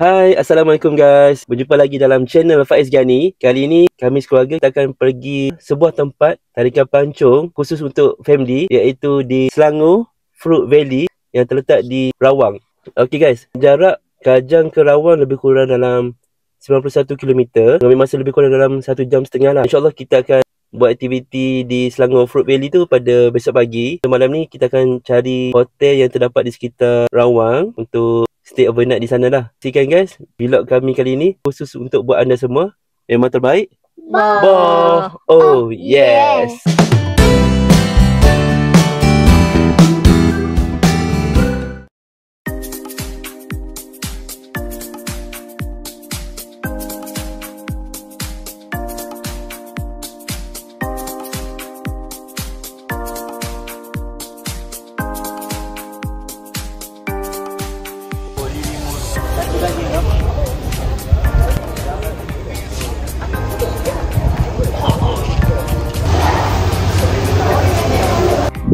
Hai, Assalamualaikum guys. Berjumpa lagi dalam channel Faiz Ghani. Kali ini kami sekeluarga kita akan pergi sebuah tempat tarikan pelancong khusus untuk family, iaitu di Selangor Fruit Valley yang terletak di Rawang. Okey guys, jarak Kajang ke Rawang lebih kurang dalam 91 km. Mengambil masa lebih kurang dalam 1 jam setengah lah. InsyaAllah kita akan buat aktiviti di Selangor Fruit Valley tu pada besok pagi. Malam ni kita akan cari hotel yang terdapat di sekitar Rawang untuk stay overnight di sana lah. Saksikan guys, vlog kami kali ini khusus untuk buat anda semua. Memang terbaik. Boh. Oh yes.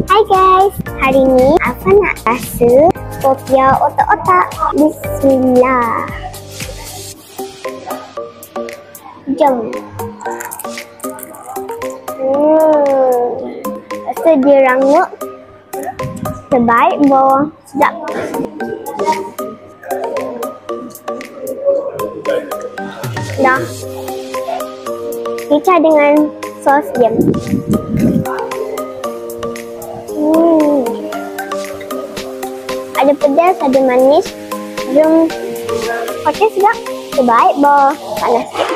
Hai guys, hari ni Afa nak rasa popia otak-otak. Bismillah. Jom. Rasa dia rangup. Terbaik boh. Sedap. Dah. Kita dengan sos jam. Ada pedas, ada manis. Jom. Okey, sedap. Terbaik boh. Panas sikit.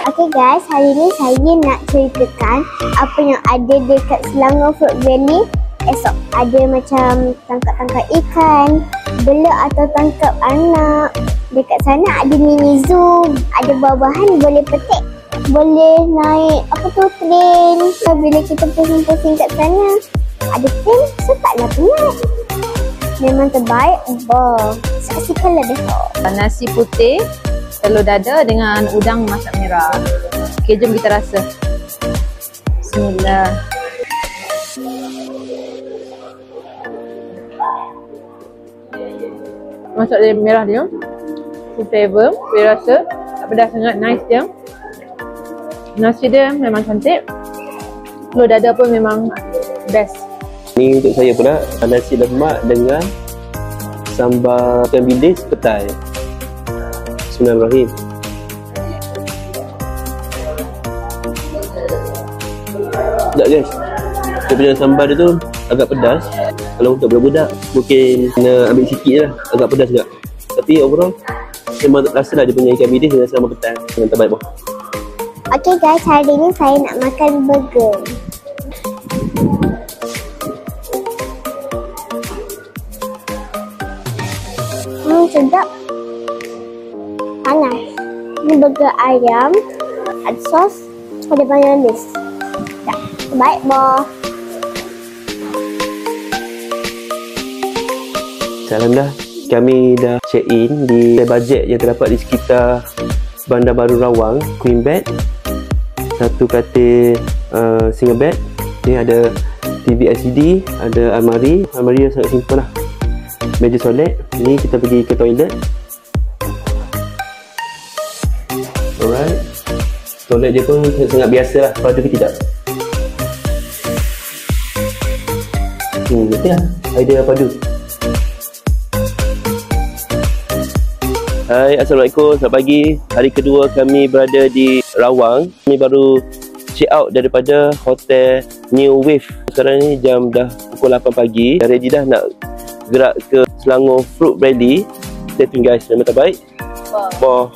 Okey guys, hari ni saya nak ceritakan apa yang ada dekat Selangor Fruit Valley esok. Ada macam tangkap-tangkap ikan, belak atau tangkap anak. Dekat sana ada mini zoo, ada buah-buahan boleh petik. Boleh naik apa tu, train. Bila kita pusing-pusing kat sana, ada train, so taklah penat. Memang terbaik. Boh. Saksikanlah besok. Nasi putih, telur dada dengan udang masak merah. Okey, jom kita rasa. Bismillah. Masak dia merah dia. Full flavor, saya rasa tak pedas sangat, nice dia. Nasi dia memang cantik. Telur dada pun memang best. Ni untuk saya pula, nasi lemak dengan sambal ikan bilis petai. Bismillahirrahmanirrahim. Sekejap guys, dia punya sambal dia tu agak pedas. Kalau untuk budak-budak mungkin kena ambil sikit lah, agak pedas juga. Tapi overall memang rasa lah dia punya ikan bilis dengan sambal petai. Yang terbaik boh. Okey guys, hari ni saya nak makan burger. Sedap. Panas. Ini burger ayam, ada sos, ada mayonis. Dah, terbaik boh. Alhamdulillah, kami dah check in di bajet yang terdapat di sekitar Bandar Baru Rawang. Queen bed, satu katil single bed. Ni ada TV LCD, ada almari. Almari yang sangat simple lah. Meja solat. Ni kita pergi ke toilet. Alright. Toilet dia pun sangat biasa lah. Padu ke tidak? Betul lah. Idea padu. Hai, Assalamualaikum. Selamat pagi. Hari kedua kami berada di Rawang. Kami baru check out daripada hotel New Wave. Sekarang ni jam dah pukul 8 pagi. Dah ready dah nak gerak ke Selangor Fruit Valley. Stay tune guys, memang terbaik. Boh.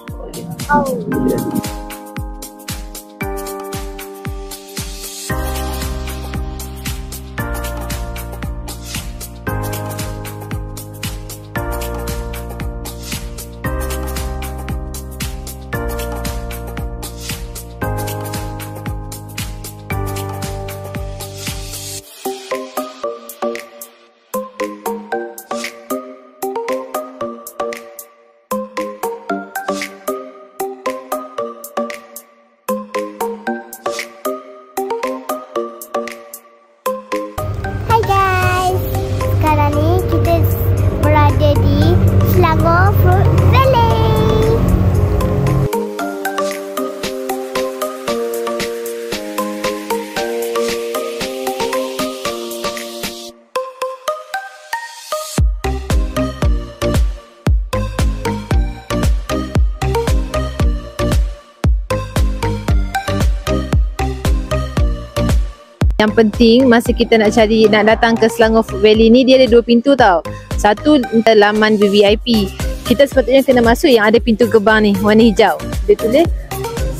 yang penting masa kita nak datang ke Selangor Fruit Valley ni, dia ada 2 pintu tau. Satu laman VVIP. Kita sepatutnya kena masuk yang ada pintu gerbang ni warna hijau. Dia tulis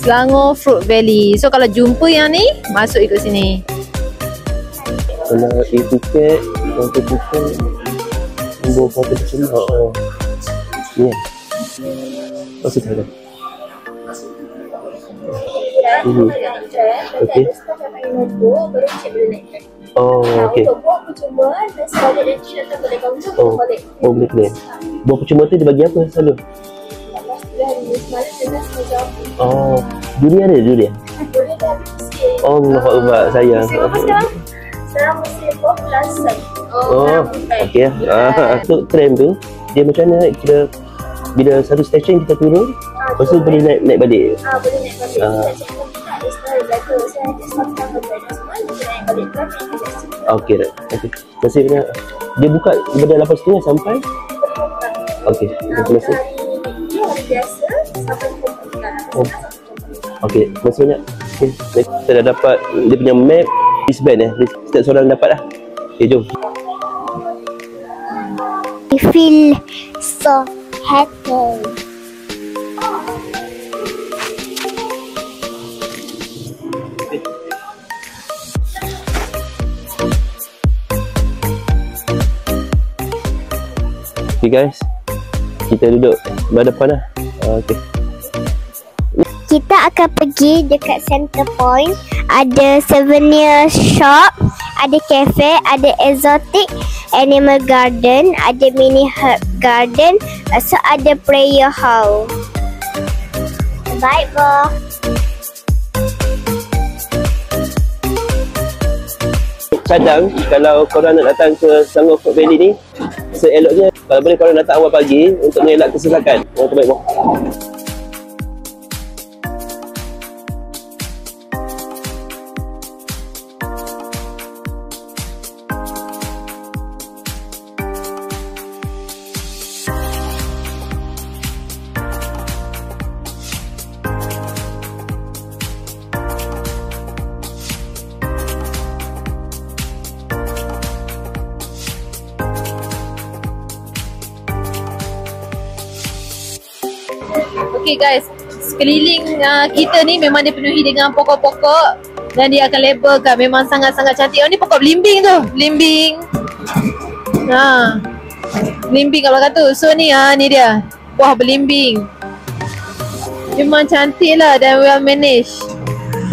Selangor Fruit Valley. So kalau jumpa yang ni, masuk ikut sini. Kalau tiket, nombor competition. Ni. Masuk dah. Okey. Oh, okey. Boleh claim. Buah percuma tu dia bagi apa selalu? Oh, durian ada durian? Oh, Allah sayang. Sekarang musim buah blossom. Oh, okey. Untuk tram tu, dia macam mana kita bila satu stesen kita turun, lepas tu boleh naik balik. Boleh naik balik. Kita cek kita ada saya stop tanggal semua, kita naik balik ke okey dah. Okey. Terima kasih banyak. Dia buka daripada 8.30 sampai? Okey. Terima kasih. Hari biasa sampai pukul 3. Okey, terima kasih banyak. Okay. Kita dah dapat dia punya map wristband setiap seorang dapat dah. Okay, jom. I feel so happy. Okay guys, kita duduk berhadapan lah. Okay. Kita akan pergi dekat Center Point. Ada souvenir shop, ada cafe, ada exotic animal garden, ada mini herb garden, so ada prayer hall. Baik, Boh. Cadang kalau korang nak datang ke Selangor Fruit Valley ni, seeloknya kalau boleh korang datang awal pagi untuk mengelak kesilakan. Yang terbaik, Boh. Okay guys, sekeliling kita ni memang dipenuhi dengan pokok-pokok dan dia akan labelkan memang sangat-sangat cantik. Oh ni pokok belimbing tu, belimbing. Belimbing kat belakang tu. So ni ni dia, buah belimbing. Memang cantik lah dan well managed.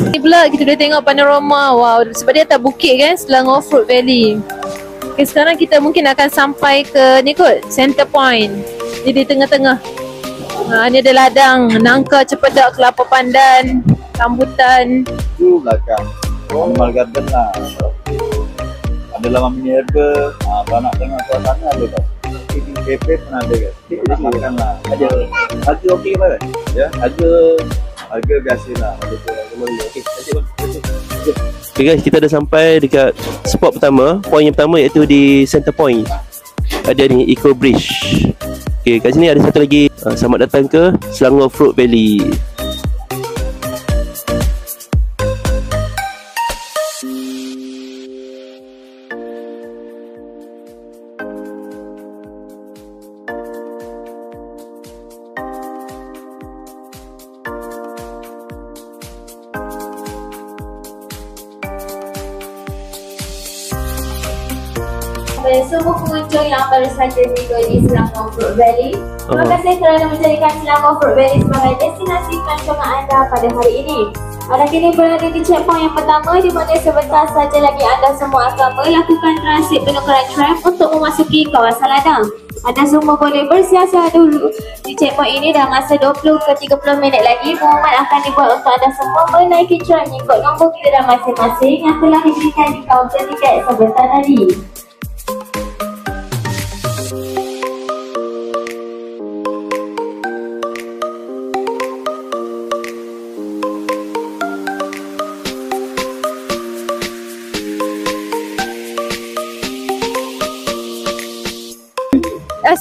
Ni pula kita boleh tengok panorama. Wow, sebab dia atas bukit kan, Selangor Fruit Valley. Okay, sekarang kita mungkin akan sampai ke ni kot, Center Point. Dia di tengah-tengah. Ni ada ladang, nangka, cepedak, kelapa pandan, rambutan. Itu belakang animal garden lah. Ada laman mini herbal. Kalau nak tengok suasana ada kan. Cafe pun ada kan. Kita makan lah. Ada harga okey kan? Ya, harga biasa lah. Okey, Okay guys, kita dah sampai dekat spot pertama. Point yang pertama iaitu di Center Point. Ada ni Eco Bridge. Okay, kat sini ada satu lagi. Selamat datang ke Selangor Fruit Valley. Semua pengunjung yang baru saja tiba di Selangor Fruit Valley, terima kasih kerana menjadikan Selangor Fruit Valley sebagai destinasi pelancongan anda pada hari ini. Anda kini berada di checkpoint yang pertama di mana sebentar saja lagi anda semua akan melakukan transit penukaran tram untuk memasuki kawasan ladang. Anda semua boleh bersiasat dulu di checkpoint ini dalam masa 20 ke 30 minit lagi. Pengumuman akan dibuat untuk anda semua menaiki tram mengikut nombor giliran masing-masing yang telah diberikan di kaunter tiket sebentar tadi.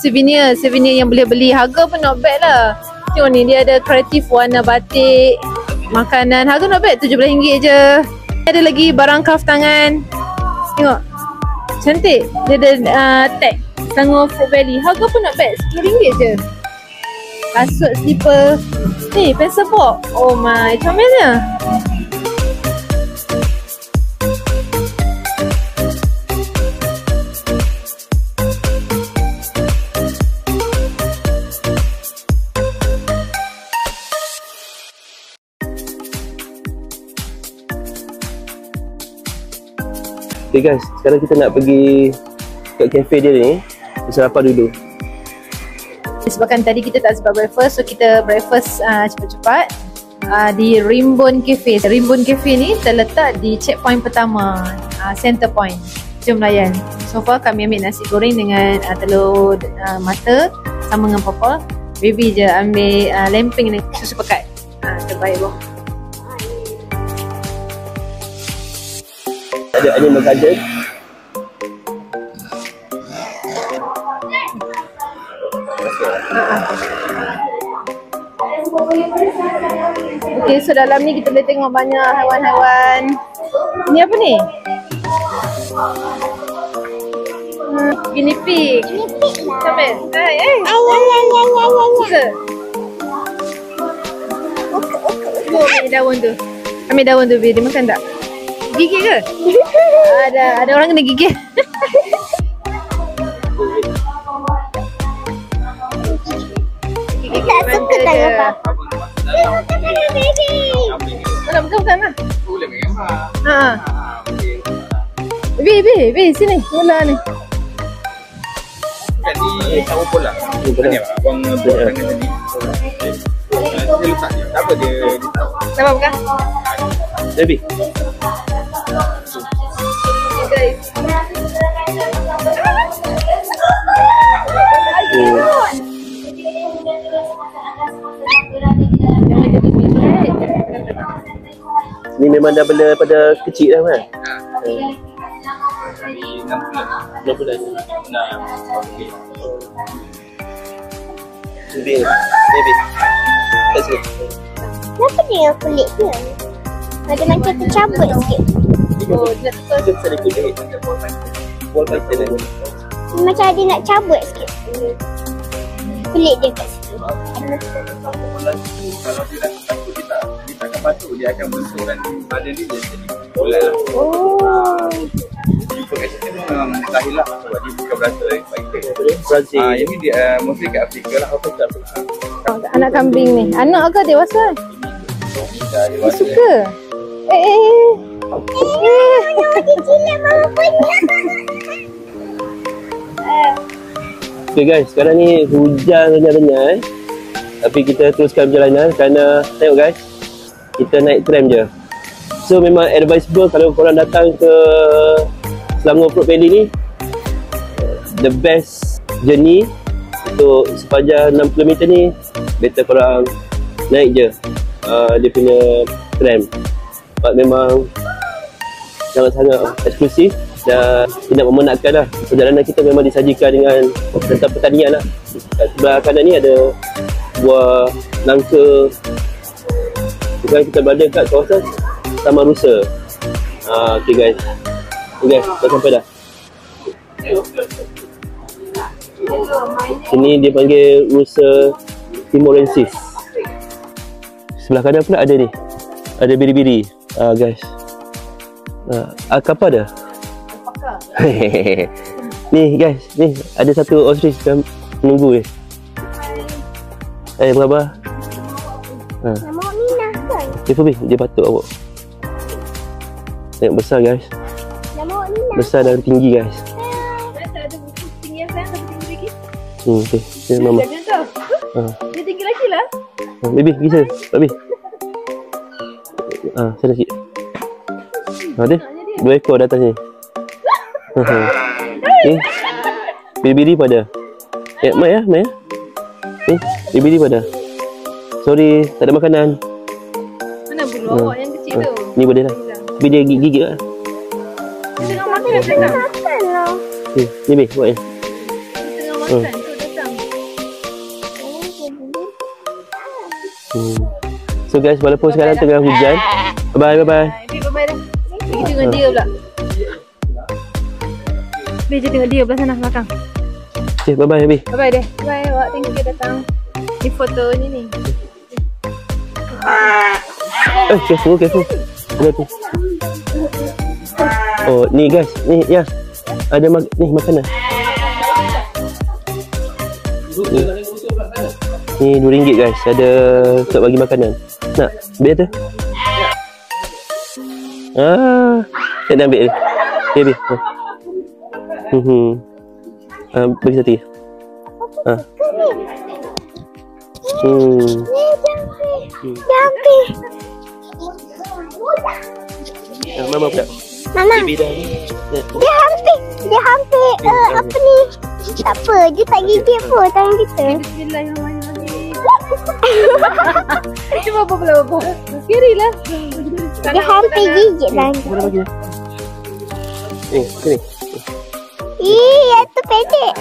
Souvenir yang boleh beli. Harga pun not bad lah. Tengok ni, dia ada kreatif warna batik, makanan. Harga not bad, RM17 je. Ada lagi barang craft tangan. Tengok. Cantik. Dia ada tag Selangor Fruit Valley. Harga pun not bad. RM10 je. Kasut, slipper. Ni pencil box. Oh my, comelnya. Okay guys, sekarang kita nak pergi kat kafe dia ni. Kita lapar dulu. Sebabkan tadi kita tak sempat breakfast, so kita breakfast cepat-cepat di Rimbun Cafe. Rimbun Cafe ni terletak di checkpoint pertama, center point. Jom layan. So far kami ambil nasi goreng dengan telur mata sama dengan popol. Baby je ambil lemping dengan susu pekat. Terbaik bro. Ada animal garden. Okay, so dalam ni kita boleh tengok banyak haiwan-haiwan. Ni apa ni? Guinea pig. Guinea pig lah. Sampai. Suka. Ambil daun tu. Ambil daun tu, dia makan tak? Gigit ke? Ada orang kena gigit. Tak suka tangan papa. Tangan baby. Nak pegang lah. Boleh pegang. Baby, sini. Bola ni. Kan ni sama bola. Ni abang buat tangan tadi. Dia letak je. Apa dia letak? Nampak pegang? Baby. Guys. Ni memang dah bela pada kecil dah kan? Dari 6 bulan. Okey. Baby. Let's go. Kenapa dengan kulit dia? Ada macam tercabut sikit. Oh, dia nak Kita ada kulit. Ball python ni. Macam ada nak cabut sikit. Kulit dia kat situ. Kalau dia dah takut, dia takkan patuh. Dia akan bentukkan badan dia jadi bola lah. Oh. Jumpa kat sini memang mustahil lah sebab dia bukan berasa python. Brazil. Ini dia mostly kat Afrika lah. Apa tak? anak kambing ni. Anak ke dewasa? Dia suka. Okay guys, sekarang ni hujan renyah-renyah tapi kita teruskan perjalanan kerana tengok guys, kita naik tram je. So memang advisable kalau korang datang ke Selangor Fruit Valley ni, the best journey untuk sepanjang 6 km ni better korang naik je dia punya tram. Sebab memang sangat-sangat eksklusif dan tidak memenatkan lah. Perjalanan kita memang disajikan dengan tentang pertanian lah. Kat sebelah kanan ni ada buah nangka. Sekarang kita berada kat kawasan Taman Rusa. Okay guys. Okay guys, dah sampai dah. Sini dia panggil Rusa timorensis. Sebelah kanan pula ada ni. Ada biri-biri. Guys. Apa dah? Ni guys, ni ada satu ostrich yang menunggu ni. Hai. Apa khabar? Nama Mina kan? Dia patut awak. Tengok besar guys. Nama Mina. Besar dan tinggi guys. Ada buku tinggi yang sayang tapi tinggi lagi. Okay. Dia mama. Dia tau. Dia tinggi lagi lah. Baby, pergi sana. Baby. Sana sikit. Ada 2 ekor di atas ni. Ni. Biri-biri pada. Mai ya. Ni. Biri-biri pada. Sorry, tak ada makanan. Mana bulu awak yang kecil tu? Ni boleh lah. Tapi dia gigit lah. Dia tengah makan datang. Makan lah. Ni Bi, buat ni. Dia tengah makan tu datang. So guys, walaupun sekarang tengah hujan. Bye bye. Bye bye dah. Pergi tengok dia pula. Bi, je tengok dia belah sana belakang. Okay, bye-bye Abi. Bye-bye deh. Bye, awak. Thank you datang. Di foto ni. Careful. Hati. Oh, ni guys. Ni, ya. Ada ni makanan. Ni RM2 guys. Ada untuk bagi makanan. Nak? Ambil tu? Saya nak ambil dia. Okay, ambil. Bagi satu. Jampi. Mama pula. Mama. Baby dah. Dia hampir apa ni? Tak apa, dia tak gigit pun tangan kita. Bismillahirrahmanirrahim. Cuba apa? Kiri lah. Dia hampir gigit tangan kita. Mana bagi dia? Sini. Yang tu pendek.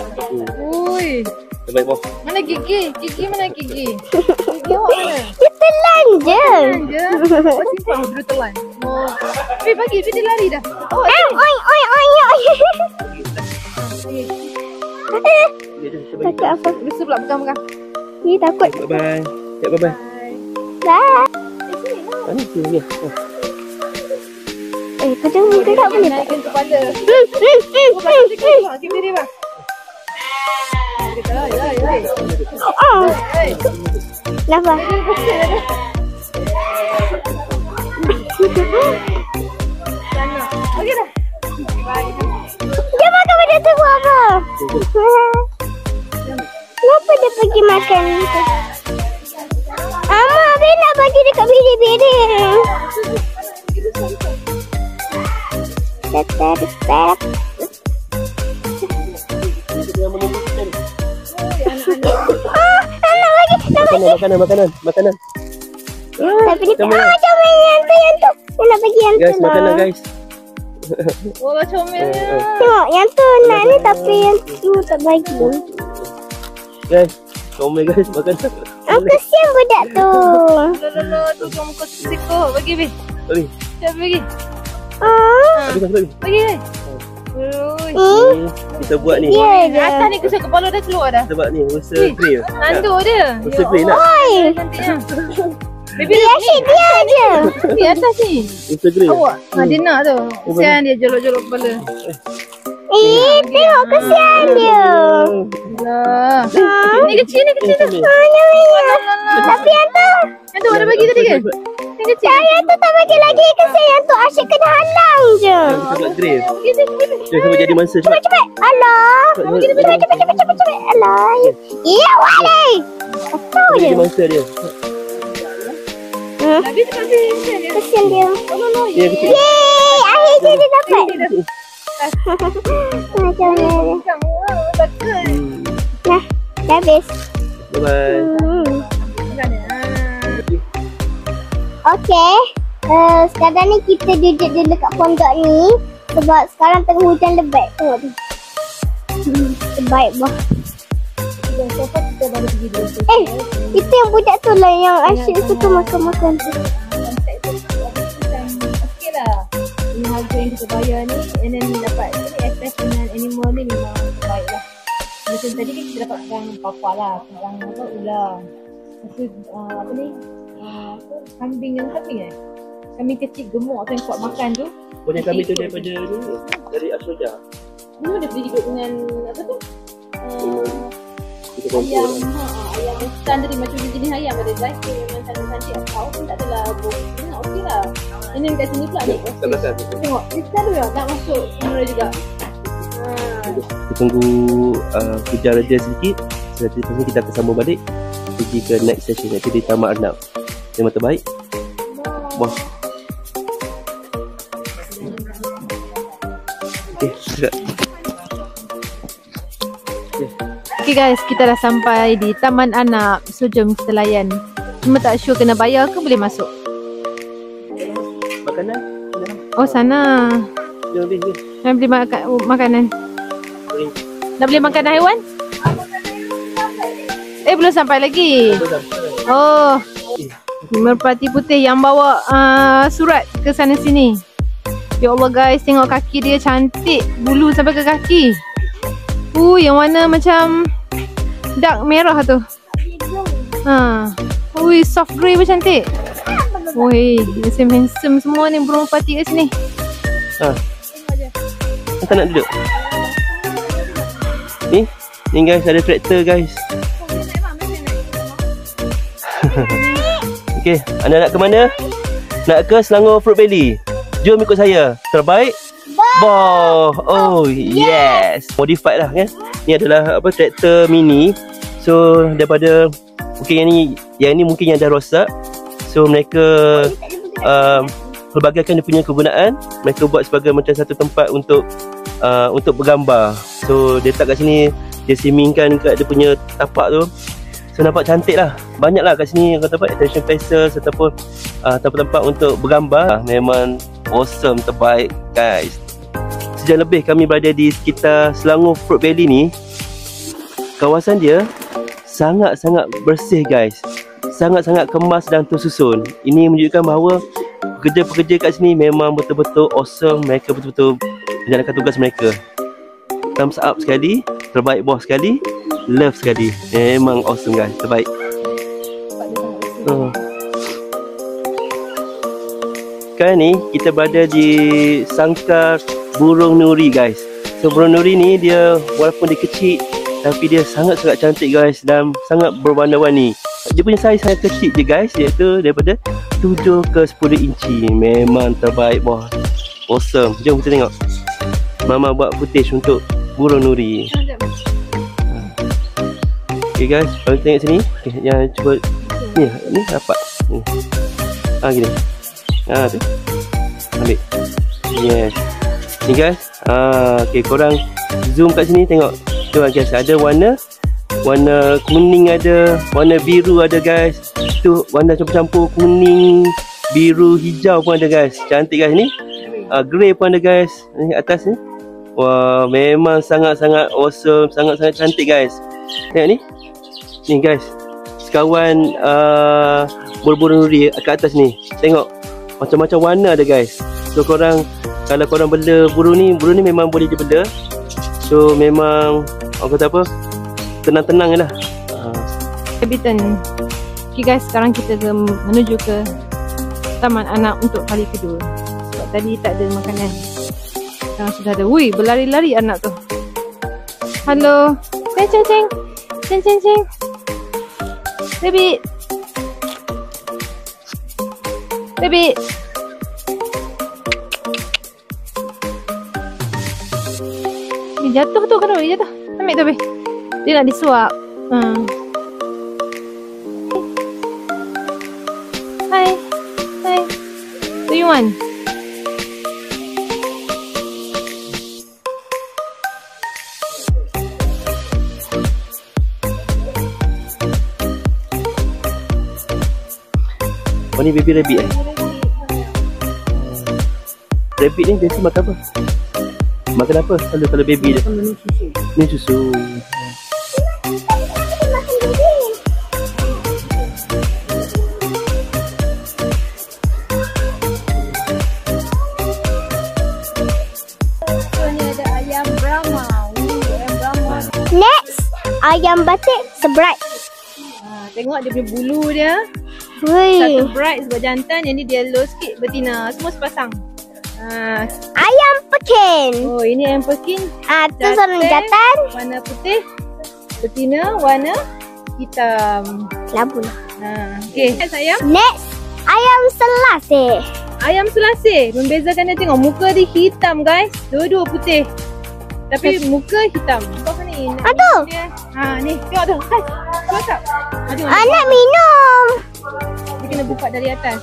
Ui. Terbaik bawah. Mana gigi? Gigi mana gigi? Gigi awak mana? Dia telan je. Je. Oh, simpan dulu telan. Oh. Bi bagi, dia lari dah. Oh, Oi. Takut apa? besar pula pegang-pegang. Ni takut. Bye-bye. Ya, bye-bye. Dah. Mana sini? Kejap muka tak boleh tak? Naikkan kepala. Okey, beri bang. Kenapa? Okey dah. Dia makan benda tu buat apa? Kenapa dia pergi makan tu? Habis nak bagi dekat bilik-bilik. Tetap. Makanan. Tapi ni macam yang tu. Saya nak bagi yang tu Guys, lah. makanan guys. Oh, comelnya. Tengok yang tu nak ni tapi yang tu tak bagi. Guys, comel guys, makanan. Kesian budak tu. Lolo, tu kamu kau siko. Bagi, Bi. Bagi. Siap bagi. Bagi. Bagi. Ui. Kita buat ni. Ya je. Atas ni kusuk kepala dah keluar dah. Kita buat ni, usaha grill. Nanduk dia. Usaha grill nak. Oi. Cantiknya. Baby Dia asyik dia je. di atas ni. Usaha grill. Awak. Dia nak tu. Kesian dia jolok-jolok kepala. Tengok kesian dia. Lah. Ni kecil tu. Tapi yang tu. Yang tu ada bagi tadi ke? Yang kecil. Yang tu tak bagi lagi. Kesian yang tu asyik kena halang je. Kita buat grill. Kita jadi mangsa cepat. Cepat. Alah. Cepat. Alah. Ya, wale. Tahu je. Jadi mangsa dia. Habis tu kesian dia. Kesian dia. Dia kecil. Yeay. Akhirnya dia dapat. Macam ni. Takut. Nah, dah habis. Bye-bye. Okey. Sekarang ni kita duduk dulu kat pondok ni. Sebab sekarang tengah hujan lebat. Tengok tu. Terbaik bah. Itu yang budak tu lah yang asyik suka makan-makan tu. Okey lah. Ini harga yang kita bayar ni. And then dapat access dengan animal ni memang baik lah. Macam tadi kan kita dapat perang papa lah. Perang apa ular. Lepas tu apa ni. Kambing kambing kecil gemuk tu yang kuat makan tu. Punya kami tu daripada ni, dari Asroja. Ni dia beli hidup dengan apa tu? Kita kumpul Ayam, lah. ayam instan tadi macam jenis ayam ada guys. Memang cantik-cantik. Kau pun tak adalah okey lah. Ini dekat sini pula ni. Tak belakang. Tengok, dia selalu ya nak masuk kamera juga. Kita tunggu hujan reda sedikit. Lepas ni kita akan sambung balik pergi ke next session, iaitu di Taman Arnab. Yang terbaik. Wah. Okay, sudah. Okay guys, kita dah sampai di Taman Arnab. So jom kita layan. Cuma tak sure kena bayar ke boleh masuk. Makanan? Oh sana. Jom beli. Nak beli makanan. Nak beli makanan haiwan? Belum sampai lagi. Oh. Merpati putih yang bawa surat ke sana sini. Ya Allah guys, tengok kaki dia cantik. Bulu sampai ke kaki. Yang warna macam dark merah tu. Soft grey pun cantik. Handsome semua ni burung merpati kat sini. Tak nak duduk. Ni guys, ada traktor guys. Okay, anda nak ke mana? Nak ke Selangor Fruit Valley? Jom ikut saya. Terbaik Boh. Oh yes. Modified lah kan. Ni adalah traktor mini. So daripada yang ni mungkin yang dah rosak. So mereka pelbagaikan dia punya kegunaan. Mereka buat sebagai macam satu tempat untuk bergambar. So dia letak kat sini, dia simingkan kat dia punya tapak tu. So nampak cantik lah. Banyak lah kat sini yang kata attention places ataupun tempat-tempat untuk bergambar. Memang awesome, terbaik guys. Sejam lebih kami berada di sekitar Selangor Fruit Valley ni. Kawasan dia sangat-sangat bersih guys. Sangat-sangat kemas dan tersusun. Ini menunjukkan bahawa pekerja-pekerja kat sini memang betul-betul awesome. Mereka betul-betul menjalankan tugas mereka. Thumbs up sekali. Terbaik bos sekali. Love sekali. Memang awesome guys. Terbaik. Sekarang ni kita berada di sangkar burung nuri guys. So burung nuri ni dia walaupun dia kecil, tapi dia sangat-sangat cantik guys dan sangat berwarna-warni. Dia punya saiz sangat kecil je guys, iaitu daripada 7 ke 10 inci. Memang terbaik bos. Awesome. Jom kita tengok. Mama buat footage untuk burung nuri. Okay guys, kalau kita tengok sini, yang cuba ni dapat. Gini. Tu. Ambil. Yes. Ni guys. Okay, korang zoom kat sini tengok. Tu guys, ada warna kuning ada, warna biru ada guys. Tu warna campur-campur kuning, biru, hijau pun ada guys. Cantik guys ni. Grey pun ada guys. Ni atas ni. Wah, memang sangat-sangat awesome, sangat-sangat cantik guys. Tengok ni. Ni guys. Sekawan burung nuri kat atas ni. Tengok. Macam-macam warna ada guys. So korang, kalau korang bela burung ni memang boleh dibela. So memang aku kata apa, tenang-tenang je lah. Habitat. Okay guys, sekarang kita menuju ke taman anak untuk kali kedua. Sebab tadi tak ada makanan. Sekarang sudah ada. Berlari-lari anak tu. Halo. Ceng. Baby. Dia jatuh tu kan, dia jatuh. Ambil tu, baby. Dia nak disuap. Hai. Do you want? Oh ni baby rabbit Rabbit ni biasa makan apa? Makan apa? Kalau baby dia ni susu. Next, ayam batik sebrat. Tengok dia punya bulu dia. Satu bright sebab jantan, yang ni dia low sikit betina. Semua sepasang. Ayam pekin. Oh, ini ayam pekin. Tu seorang jantan. Warna putih. Betina warna hitam. Labu. Okay, ayam. Next, ayam selasih. Ayam selasih. Membezakan dia, tengok muka dia hitam guys. Dua-dua putih. Tapi muka hitam. Nampak ni? Aduh. Ni, tengok tu. Close up. Nak minum. Dia kena buka dari atas.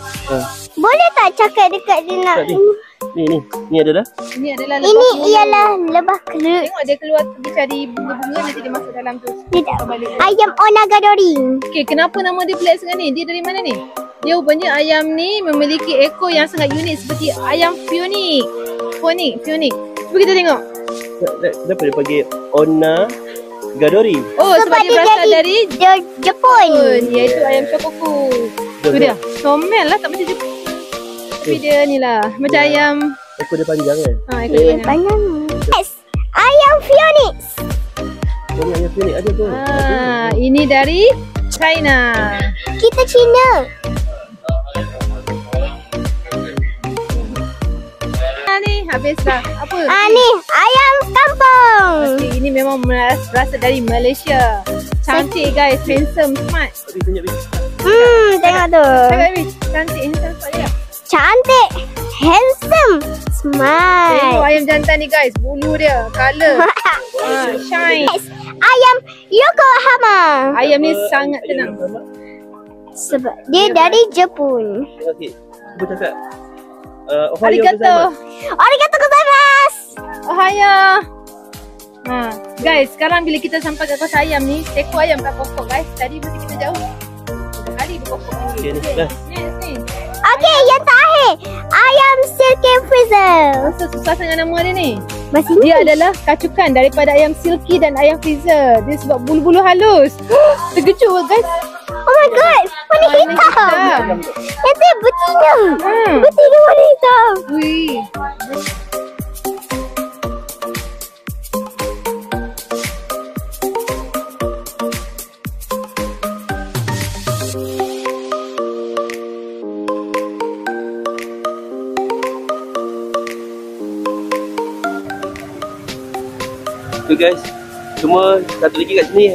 Boleh tak cakap dekat dia nak Ni adalah lebah. Ini ialah lebah kelut. Tengok dia keluar pergi cari bunga-bunga, nanti dia masuk dalam tu. Tidak. Ayam onagadori. Okay, kenapa nama dia pelik sangat ni? Dia dari mana ni? Dia rupanya ayam ni memiliki ekor yang sangat unik seperti ayam Phoenix. Cuba kita tengok. Kenapa dia panggil onagadori? Oh, sebab dia berasal dari Jepun. Iaitu ayam Shokoku. Tu dia. Comel lah, tak macam Jepun. Tapi dia ni lah, macam ayam Ekor dia panjang kan? Ekor dia banyak. Panjang. Yes. Ayam Phoenix. Oh, ni ayam Phoenix ada tu. Ini dari China. Kita Cina. Ni habislah. Apa? Ni ayam kampung. Okay, ini memang berasal dari Malaysia. Cantik guys, handsome, smart. Tapi senyap ni. Tengok tu. Cakap Amy, cantik, handsome, smart dia. Cantik, handsome, smart. Tengok ayam jantan ni guys, bulu dia, colour, shine. Yes. Ayam Yokohama. Ayam ni sangat tenang. Sebab dia dari Jepun. Terima kasih. Cuba cakap. Arigato. Arigato gozaimasu. Ohaya. Guys, sekarang bila kita sampai kat kawasan ayam ni, teko ayam kat pokok guys. Tadi mesti kita jauh. Kali berpokok ni. Okay, ni. Dah. Yes, ni. Okey, yang terakhir. Ayam silky freezer. Rasa susah sangat nama dia ni. Masih Dia adalah kacukan daripada ayam silky dan ayam freezer. Dia sebab bulu-bulu halus. Terkejut guys. Oh my god, warna hitam. Itu betina. Betina warna hitam. Wih. So guys, cuma satu lagi kat sini.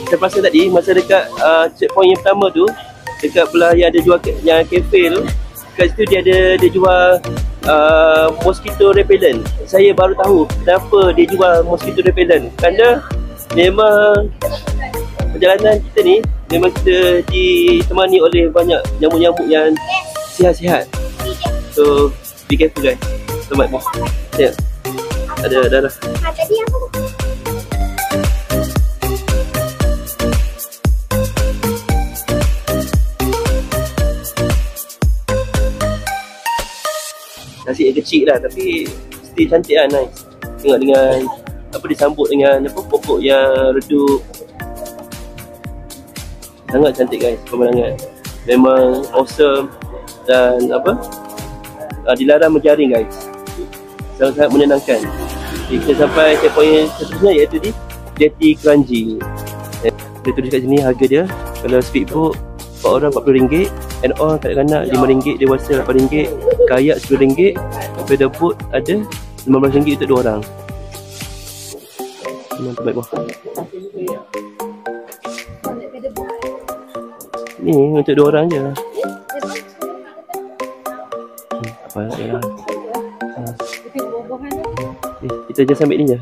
Saya perasan tadi masa dekat checkpoint yang pertama tu, dekat belah yang ada jual yang kafe tu, kat situ dia jual mosquito repellent. Saya baru tahu kenapa dia jual mosquito repellent. Kerana memang perjalanan kita ni memang kita ditemani oleh banyak nyamuk-nyamuk yang sihat-sihat. So be careful guys. Selamat ni. Ya. Ada darah. Tadi apa? Nasi yang kecil lah tapi mesti cantik lah, nice. Tengok dengan apa disambut dengan apa pokok yang redup. Sangat cantik guys pemandangan. Memang awesome dan apa? Dilarang menjaring guys. Sangat-sangat menenangkan. Jadi kita sampai checkpoint yang seterusnya iaitu di Jetty Kranji. Dia tulis kat sini harga dia. Kalau speedboat 4 orang RM40, add on kanak-kanak RM5, dewasa RM8, kayak RM10, pedal boat ada RM15 untuk 2 orang. Memang terbaik bawah. Ni untuk 2 orang je. Apa ya? Kita just ambil ni je.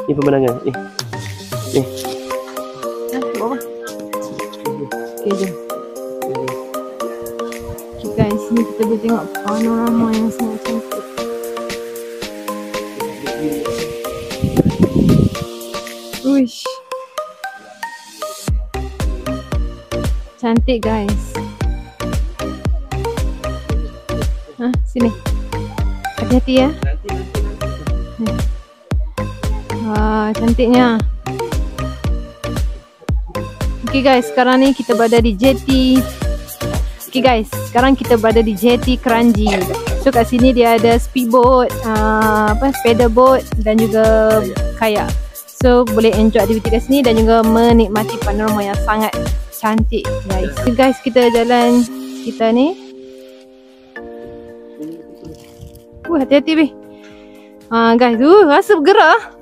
Ni pemandangan. Ni. Bawah. Okay, jom. Okay guys, sini kita boleh tengok panorama yang sangat cantik. Uish. Cantik guys. Sini. Hati-hati ya. Wah, cantiknya. Okay guys, sekarang ni kita berada di Jetty. Okay guys, sekarang kita berada di Jetty Kranji. So kat sini dia ada speedboat, pedal boat dan juga kayak. So boleh enjoy aktiviti kat sini dan juga menikmati panorama yang sangat cantik guys. So guys, kita jalan kita ni. Hati-hati weh. Guys, rasa bergerak.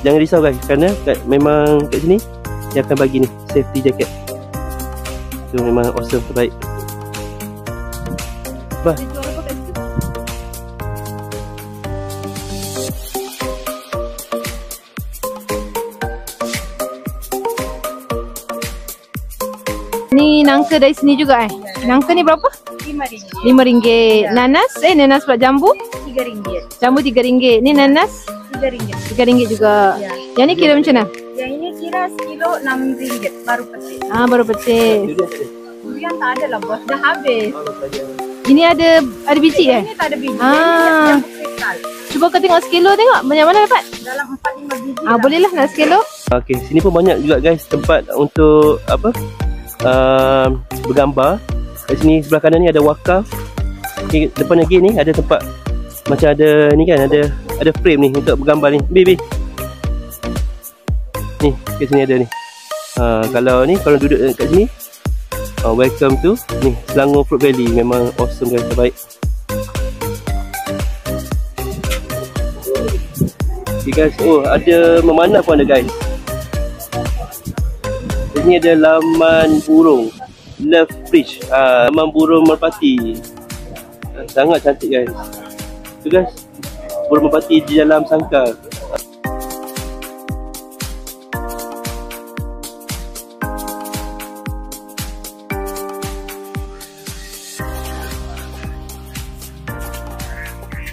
Jangan risau guys, kerana memang kat sini dia akan bagi ni safety jacket. So memang awesome, terbaik. Bah. Ni nangka dari sini juga Nangka ni berapa? RM5. Nanas? Nanas pula jambu? RM3. Jambu RM3. Ni nanas? RM3 juga. Ya. Yang ni kira macam mana? Yang ini kira sekilo RM6 baru petik. Baru petik. Durian tak ada lah bos, dah habis. Ini ada biji Ini tak ada biji. Yang kristal. Cuba kau tengok sekilo, tengok banyak mana dapat. Dalam 4-5 biji. Bolehlah nak sekilo. Okey, sini pun banyak juga guys tempat untuk apa? Bergambar. Kat sini sebelah kanan ni ada wakaf. Okay, depan lagi ni ada tempat macam ada ni kan, ada frame ni untuk bergambar ni. Bi. Ni, kat sini ada ni. Kalau ni kalau duduk kat sini, welcome to ni Selangor Fruit Valley. Memang awesome guys, terbaik. Okay guys, ada memanah pun ada guys. Ini ada laman burung Love Bridge, laman burung merpati. Sangat cantik guys. Tu guys, burung merpati di dalam sangkar.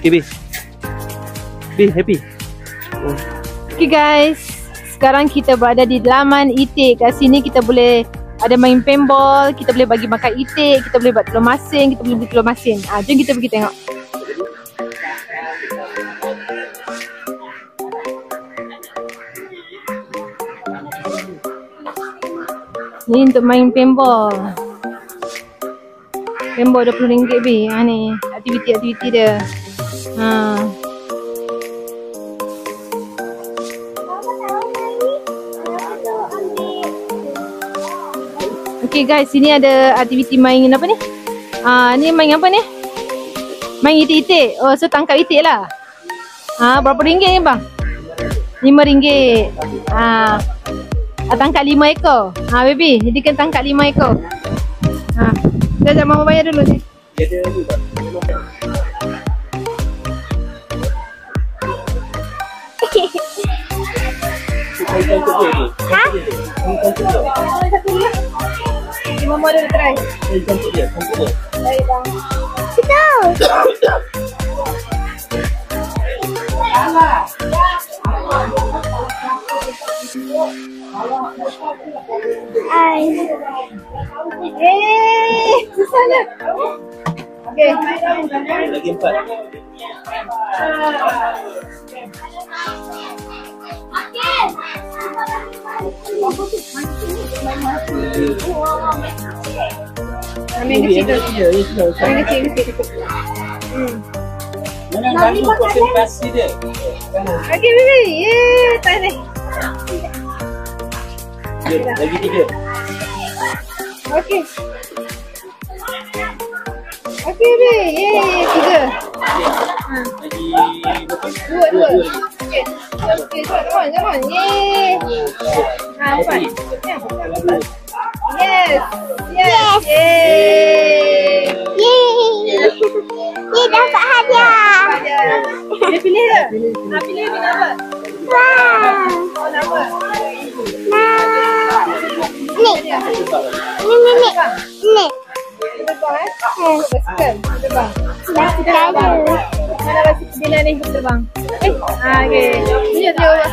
Okay, Bi happy. Okay guys, sekarang kita berada di laman itik. Kat sini kita boleh ada main paintball, kita boleh bagi makan itik, kita boleh buat telur masin, kita boleh beli telur masin. Jom kita pergi tengok. Ni untuk main paintball. Paintball RM20 Bi. Ni aktiviti-aktiviti dia. Okay guys, sini ada aktiviti main apa ni? Ni main apa ni? Main itik-itik. So tangkap itik lah. Berapa ringgit ni bang? RM5. Tangkap 5 ekor. Baby, jadi kan tangkap 5 ekor. Sekejap mama bayar dulu ni. Dia ada ni tak? Mama ada try. Cantik dia. Baik bang. Susahnya. Okey. Lagi 4. Ambil kecil tu. Ambil kecil. Mana ganggu konsentrasi dia. Okey baby. Tak ni. Lagi 3. Okey. Okey baby. 3. Lagi 2. Okey. Okey, come on. 4. Yes. Yeay, dapat hadiah. Dia pilih ke? Pilih nama. Wow. Nama. Ni. Terbang basikal. Terbang. Basikal ada. Mana basikal bila ni terbang? Okey. Tunjuk dia.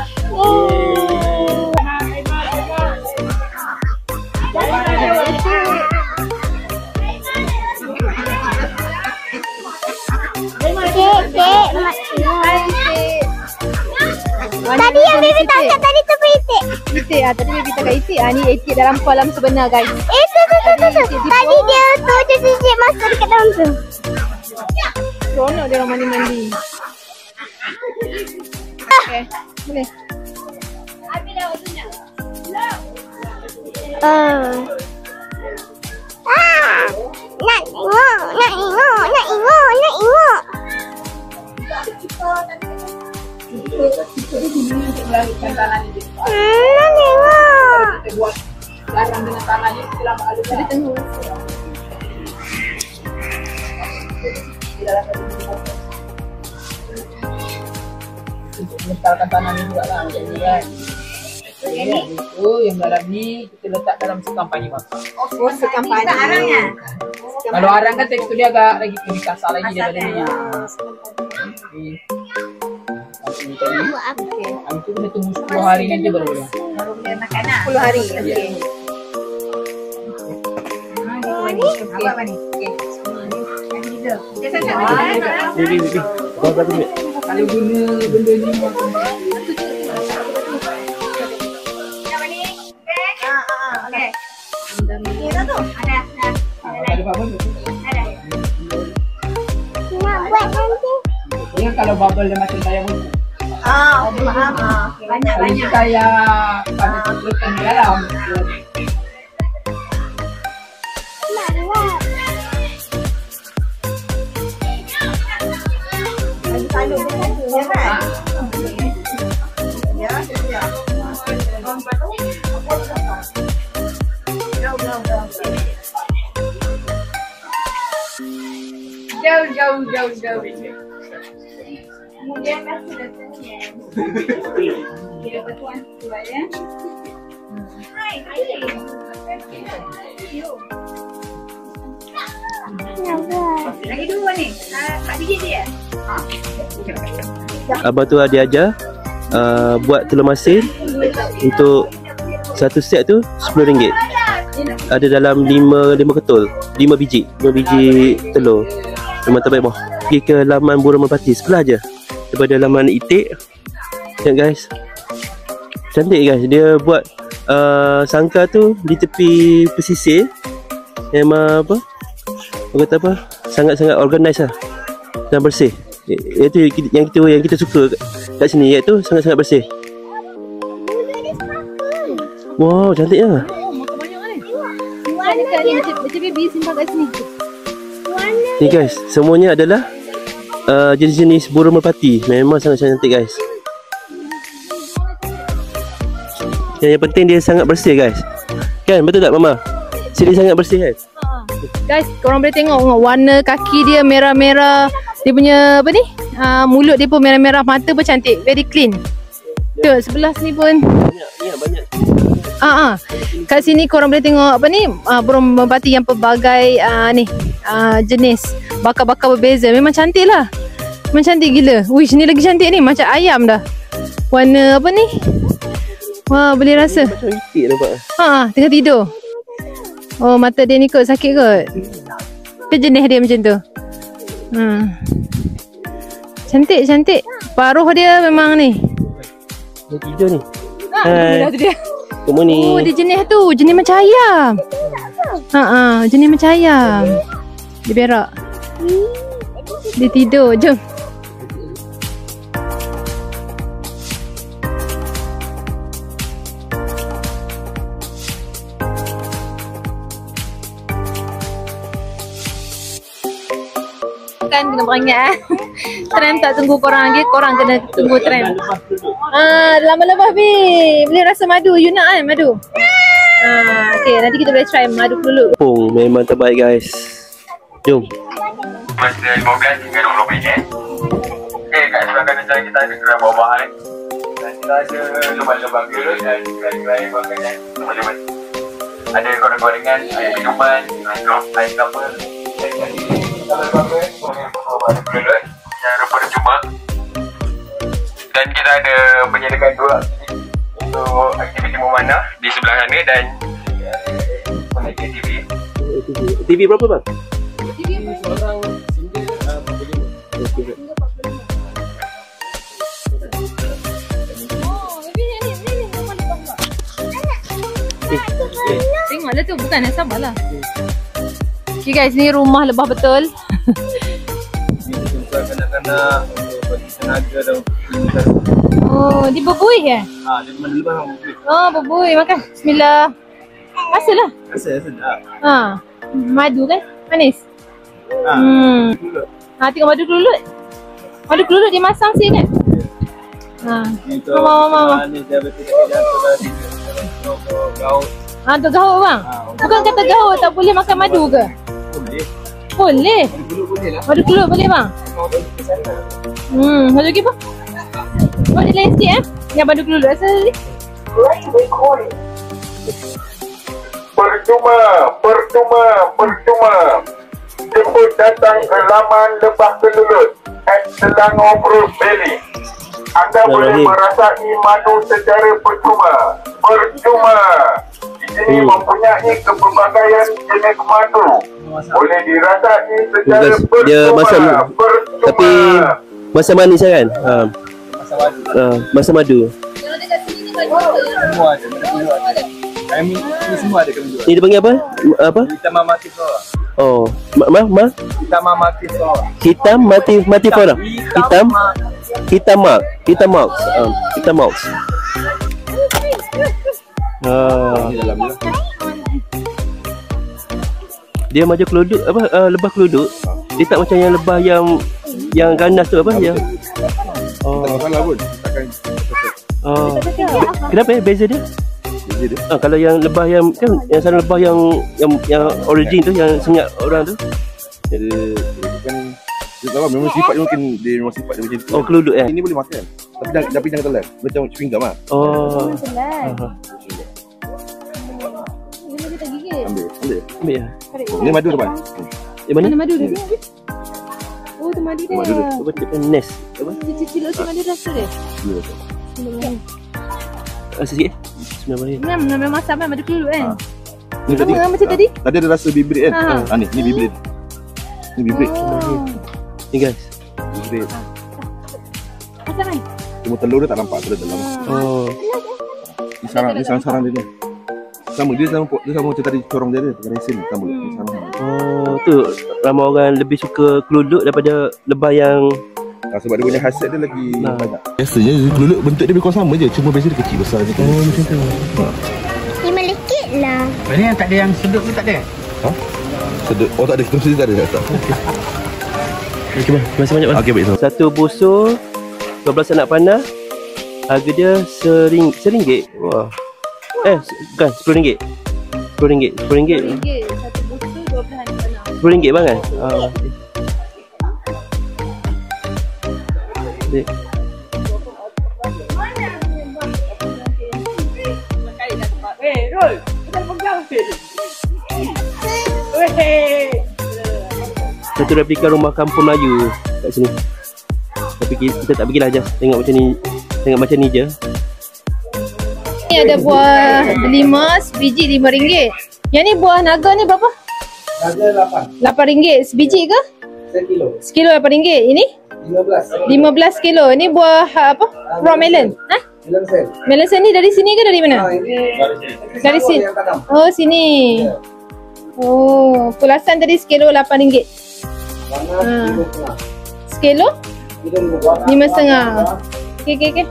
Tadi yang baby tangkap tadi tu itik. Itik tadi baby tangkap itik. Ni itik dalam kolam sebenar guys. Tu. Tadi dia tu cicit masuk dekat dalam tu. Seronok dia orang mandi-mandi. Okey, boleh. Nak tengok. Nak tengok. Garang dengan tangan ni kita lama alu Dia tengok. untuk mengentalkan tanah ni juga lah macam ni kan. Itu yang dalam ni kita letak dalam sekam panji masak. Sekam panji. Arangnya. Kalau arang kan tekstur dia agak lagi lebih kasar lagi daripada ni. Itu kena tunggu 10 hari nanti baru boleh. Baru boleh makan lah. 10 hari. Okey. Apa ni? Okey. Yang hijau. Dia sangat. Baby. Kau kata duit. Kalau guna benda ni ada apa-apa tu? Nak buat nanti. Dia kalau bubble dia macam tayar bunyi. Banyak. Kalau tayar pada letak di dalam. Jauh. Kemudian kasih datanya. Kira betuan buat ya. Hai. Lagi dua ni. Tak digit dia. Abang tu dia ajar buat telur masin. Untuk satu set tu RM10. Ada dalam 5 ketul, 5 biji telur. Memang terbaik boh. Pergi ke laman burung merpati sebelah je daripada laman itik. Tengok guys, cantik guys. Dia buat sangkar tu di tepi pesisir. Memang apa, orang kata apa, sangat-sangat organize lah dan bersih. Itu yang kita suka kat sini, iaitu sangat-sangat bersih. Wow, cantik lah. Macam baby simpan kat sini. Ni guys, semuanya adalah jenis-jenis burung merpati. Memang sangat cantik guys. Yang penting dia sangat bersih guys. Kan, betul tak Mama? Sini sangat bersih kan? Guys, korang boleh tengok warna kaki dia merah-merah. Dia punya apa ni? Mulut dia pun merah-merah, mata pun cantik, very clean. Tuh, sebelah sini pun Banyak. kat sini korang boleh tengok apa ni? Burung merpati yang pelbagai jenis, bakar-bakar berbeza. Memang cantik lah. Memang cantik gila. Wish, ni lagi cantik ni, macam ayam dah. Warna apa ni? Wah, boleh rasa. Macam itik nampak. Tengah tidur. Oh, mata dia ni kot, sakit kot. Ke jenis dia macam tu. Cantik. Paruh dia memang ni. Dia tidur ni. Hai. Dia. Good morning. Oh, dia jenis tu. Jenis macam ayam. Jenis macam ayam. Dia berak. Dia tidur. Jom. Kan kena beringat tram tak tunggu korang lagi, korang kena tunggu tram. Lama-lama boleh rasa madu. You nak kan madu? Okay, nanti kita boleh try madu dulu. Memang terbaik guys. Jom. Masa 15 hingga 20 minit. Okay, kat sebelah kanan saya kita ada gerai buah-buahan. Dan kita ada lubang-lubang gerut dan gerai makanan. Ada goreng-gorengan, ada minuman, air kelapa. Yang rupa cuma. Dan kita ada menyediakan 2 aktiviti untuk aktiviti memanah di sebelah sana dan menaiki TV. TV berapa bang? Seorang single 45. Tengoklah tu, bukan yang sabarlah. Okay guys, ni rumah lebah betul. Untuk kanak-kanak, untuk bagi tenaga dan Oh, dia berbuih ke? dia memang lebah mungkin. Oh, berbuih. Makan. Bismillah. Rasalah. Rasa sedap. Madu kan? Manis. Dulu. Tengok madu kelulut. Madu kelulut dia masang sini kan? Itu Mama. manis dia betul dia untuk gaut. Untuk gaut bang? Bukan kata gaut tak boleh makan madu ke? Boleh. Boleh. Dulu boleh lah. Madu kelulut boleh bang? Ke sana. Madu lagi apa? Oh, dia lain sikit yang madu kelulut rasa tadi. Percuma. Jemput datang ke laman Lebah Kelulut at Selangor Fruit Valley. Anda boleh merasai madu secara percuma. Di sini mempunyai kepelbagaian jenis madu. Boleh dirasai secara Dia percuma. masak tapi Masa manis kan? Masa madu. Masa madu. Yang ada kat sini ni kan juga. Semua ada. Semua ada. Kami ni semua ada kami jual. Ni dipanggil apa? Apa? Hitam mati flora. Oh, Hitam mati flora. hitam mati flora. Hitam mark. Ini dalamnya. Dia macam keluduk apa? Lebah keluduk. Dia tak macam yang lebah yang ganas tu apa yang. Tak masalah pun. Takkan. Kenapa beza dia? Beza dia. Kalau yang lebah yang kan yang sana lebah yang origin tu yang senyap orang tu. Jadi bukan dia tahu memang sifat dia mungkin dia memang sifat dia macam tu. Oh, keluduk ya. Ini boleh makan. Tapi jangan telan. Macam chewing gum ah. Oh. Ini kita gigit. Ambil. Ya. Ini madu teman. Mana? Mana madu dia? Oh, tu madu dia. Madu dia. Apa dia nest? Apa? Cicil tu madu rasa dia. Rasa sikit. Sebenarnya. Memang masak madu kelulu kan? Ni tadi. Sama macam tadi. Tadi ada rasa bibrit kan? Ni bibrit. Ni bibrit. Ni guys. Bibrit. Masak kan? Cuma telur dia tak nampak tu dalam. Oh. Ni sarang dia ni. Sama dia sama macam tadi corong dia pakai resin sama sarang. Oh, tu ramai orang lebih suka keluduk daripada lebah yang Sebab dia punya khasiat dia lagi banyak. Biasanya keluluk bentuk dia lebih kurang sama je, cuma biasa dia kecil besar je. oh macam tu. Ni melekit lah. Ini yang tak ada yang sedut tu tak ada? Ha? Sedut. Oh tak ada, sedut tak ada. Tak. Okey bang, masih banyak bang. Okey baik. Satu busur 12 anak panah. Harga dia RM1. Wah. Bukan RM10. RM10. RM10. Satu buku 12 anak panah. RM10 bang kan? Dek. Satu replika rumah kampung Melayu kat sini. Tapi kita tak pergilah, just tengok macam ni je. Ni ada buah delima, sebiji RM5. Yang ni buah naga ni berapa? Naga 8. RM8 sebiji ke? Sekilo. Sekilo RM8. Ini? 15 kilo. Ni buah apa? Raw melon. Melon sen. Melon sen ni dari sini ke dari mana? Ini Dari sini. yang tanam. Oh, sini. Oh, pulasan tadi sekilo RM8. Warna 5,5. Sekilo? 5,5. Okey.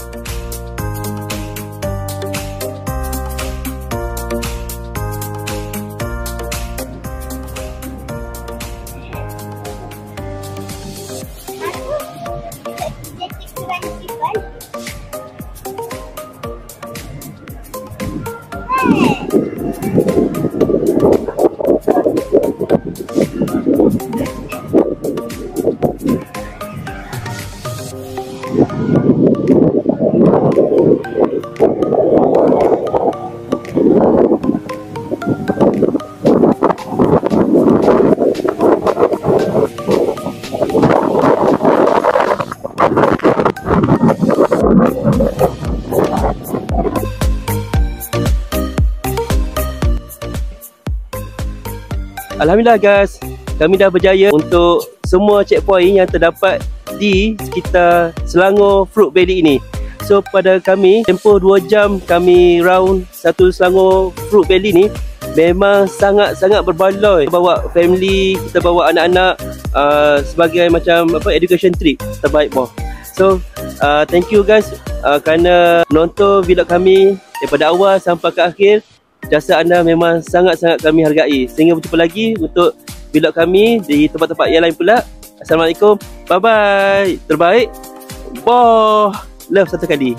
Alhamdulillah guys, kami dah berjaya untuk semua checkpoint yang terdapat di sekitar Selangor Fruit Valley ini. So pada kami, tempoh 2 jam kami round satu Selangor Fruit Valley ni memang sangat-sangat berbaloi. Kita bawa family, kita bawa anak-anak sebagai macam education trip terbaik boh. So thank you guys kerana menonton vlog kami daripada awal sampai ke akhir. Jasa anda memang sangat-sangat kami hargai. Sehingga berjumpa lagi untuk vlog kami di tempat-tempat yang lain pula. Assalamualaikum. Bye bye. Terbaik. Boh. Love satu kali.